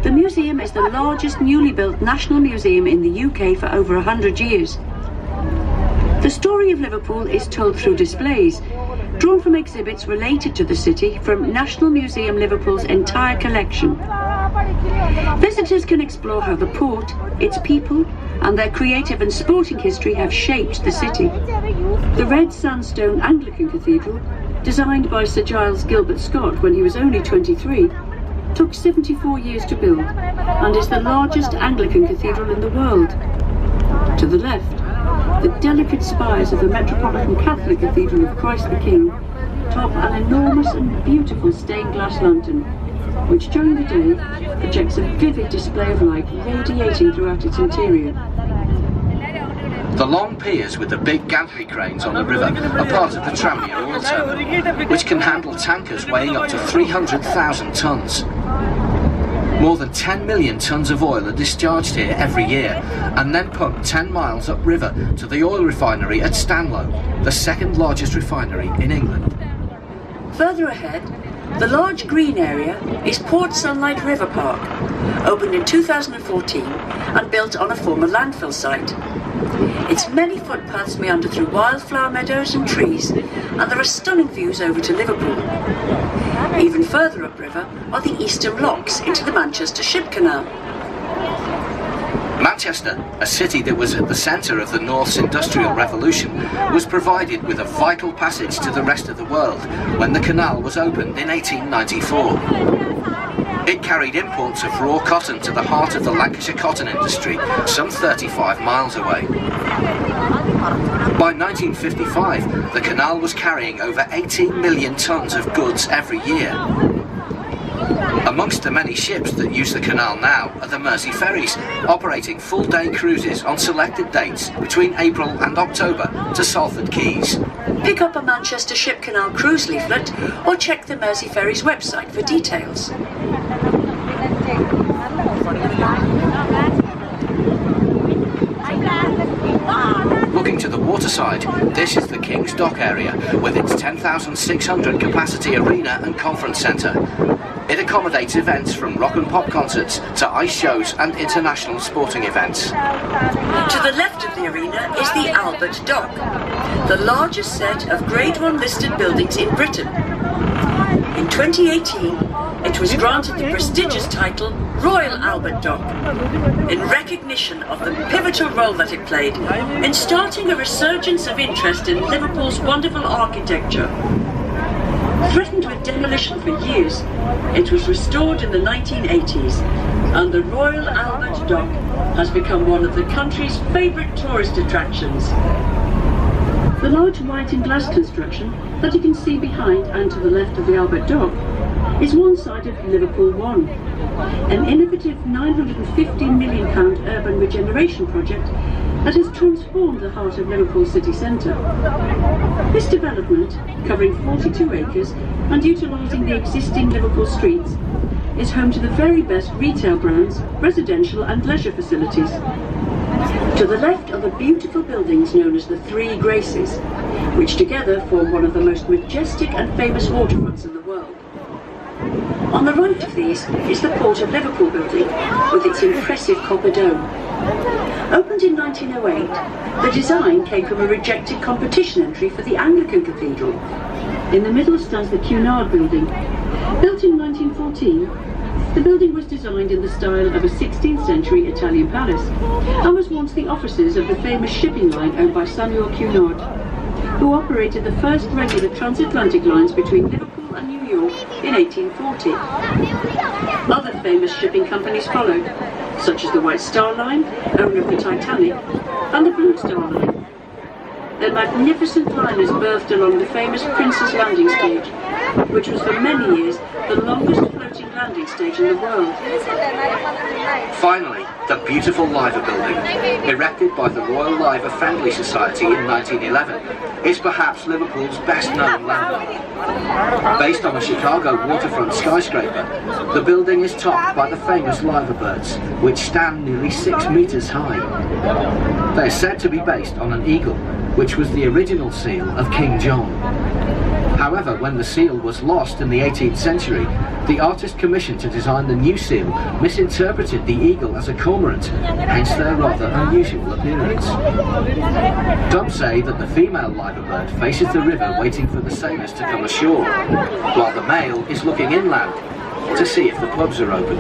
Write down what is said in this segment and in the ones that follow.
The museum is the largest newly built national museum in the UK for over 100 years. The story of Liverpool is told through displays, drawn from exhibits related to the city from National Museum Liverpool's entire collection. Visitors can explore how the port, its people, and their creative and sporting history have shaped the city. The red sandstone Anglican Cathedral, designed by Sir Giles Gilbert Scott when he was only 23, took 74 years to build and is the largest Anglican cathedral in the world. To the left, the delicate spires of the Metropolitan Catholic Cathedral of Christ the King top an enormous and beautiful stained glass lantern, which during the day projects a vivid display of light radiating throughout its interior. The long piers with the big gantry cranes on the river are part of the Tranmere oil terminal, which can handle tankers weighing up to 300,000 tonnes. More than 10 million tonnes of oil are discharged here every year and then pumped 10 miles upriver to the oil refinery at Stanlow, the second largest refinery in England. Further ahead, the large green area is Port Sunlight River Park, opened in 2014 and built on a former landfill site. Its many footpaths meander through wildflower meadows and trees, and there are stunning views over to Liverpool. Even further upriver are the eastern locks into the Manchester Ship Canal. Manchester, a city that was at the centre of the North's Industrial Revolution, was provided with a vital passage to the rest of the world when the canal was opened in 1894. It carried imports of raw cotton to the heart of the Lancashire cotton industry, some 35 miles away. By 1955, the canal was carrying over 18 million tonnes of goods every year. Amongst the many ships that use the canal now are the Mersey Ferries, operating full-day cruises on selected dates between April and October to Salford Quays. Pick up a Manchester Ship Canal cruise leaflet or check the Mersey Ferry's website for details. Looking to the waterside, this is the King's Dock area with its 10,600 capacity arena and conference centre. It accommodates events from rock and pop concerts to ice shows and international sporting events. To the left of the arena is the Albert Dock, the largest set of Grade 1 listed buildings in Britain. In 2018, it was granted the prestigious title Royal Albert Dock, in recognition of the pivotal role that it played in starting a resurgence of interest in Liverpool's wonderful architecture. Threatened with demolition for years, it was restored in the 1980s, and the Royal Albert Dock has become one of the country's favourite tourist attractions. The large white and glass construction that you can see behind and to the left of the Albert Dock is one side of Liverpool One, an innovative £950 million urban regeneration project that has transformed the heart of Liverpool city centre. This development, covering 42 acres and utilising the existing Liverpool streets, is home to the very best retail brands, residential and leisure facilities. To the left are the beautiful buildings known as the Three Graces, which together form one of the most majestic and famous waterfronts in the world. On the right of these is the Port of Liverpool building with its impressive copper dome. Opened in 1908, the design came from a rejected competition entry for the Anglican Cathedral. In the middle stands the Cunard building. Built in 1914, the building was designed in the style of a 16th century Italian palace and was once the offices of the famous shipping line owned by Samuel Cunard, who operated the first regular transatlantic lines between Liverpool and New York in 1840. Other famous shipping companies followed, such as the White Star Line, owner of the Titanic, and the Blue Star Line. Their magnificent liners berthed along the famous Prince's Landing Stage, which was for many years the longest floating landing stage in the world. Finally, the beautiful Liver building, erected by the Royal Liver Friendly Society in 1911, is perhaps Liverpool's best-known landmark. Based on a Chicago waterfront skyscraper, the building is topped by the famous liver birds, which stand nearly 6 metres high. They are said to be based on an eagle, which was the original seal of King John. However, when the seal was lost in the 18th century, the artist commissioned to design the new seal misinterpreted the eagle as a cormorant, hence their rather unusual appearance. Some say that the female liver bird faces the river waiting for the sailors to come ashore, while the male is looking inland to see if the pubs are open.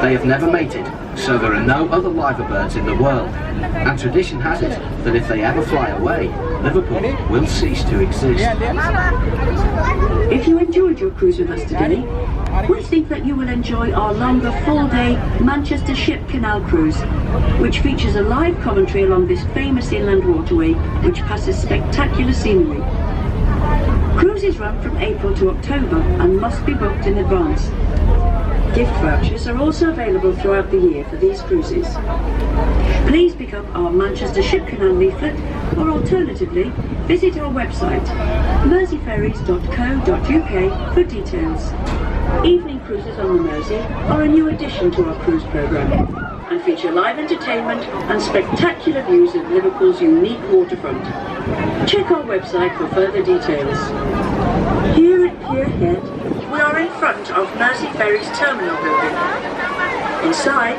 They have never mated, so there are no other liver birds in the world, and tradition has it that if they ever fly away, Liverpool will cease to exist. If you enjoyed your cruise with us today, we think that you will enjoy our longer full-day Manchester Ship Canal cruise, which features a live commentary along this famous inland waterway which passes spectacular scenery. Cruises run from April to October and must be booked in advance. Gift vouchers are also available throughout the year for these cruises. Please pick up our Manchester Ship Canal leaflet, or alternatively, visit our website, merseyferries.co.uk, for details. Evening cruises on the Mersey are a new addition to our cruise programme and feature live entertainment and spectacular views of Liverpool's unique waterfront. Check our website for further details. Here at Pier Head, we are in front of Mersey Ferry's terminal building. Inside,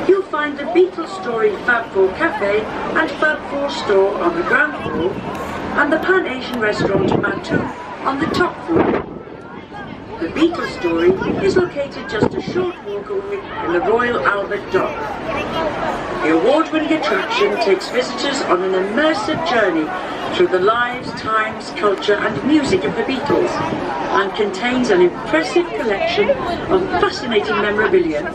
you'll find the Beatles-storied Fab 4 Cafe and Fab 4 store on the ground floor, and the Pan-Asian restaurant Matu on the top floor. The Beatles story is located just a short walk away in the Royal Albert Dock. The award-winning attraction takes visitors on an immersive journey through the lives, times, culture and music of the Beatles, and contains an impressive collection of fascinating memorabilia.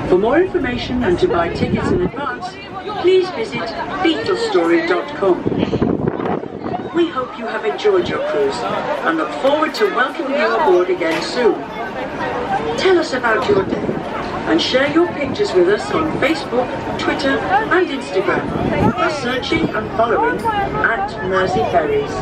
For more information and to buy tickets in advance, please visit BeatlesStory.com. We hope you have enjoyed your cruise and look forward to welcoming you aboard again soon. Tell us about your day and share your pictures with us on Facebook, Twitter and Instagram by searching and following @Mersey Ferries.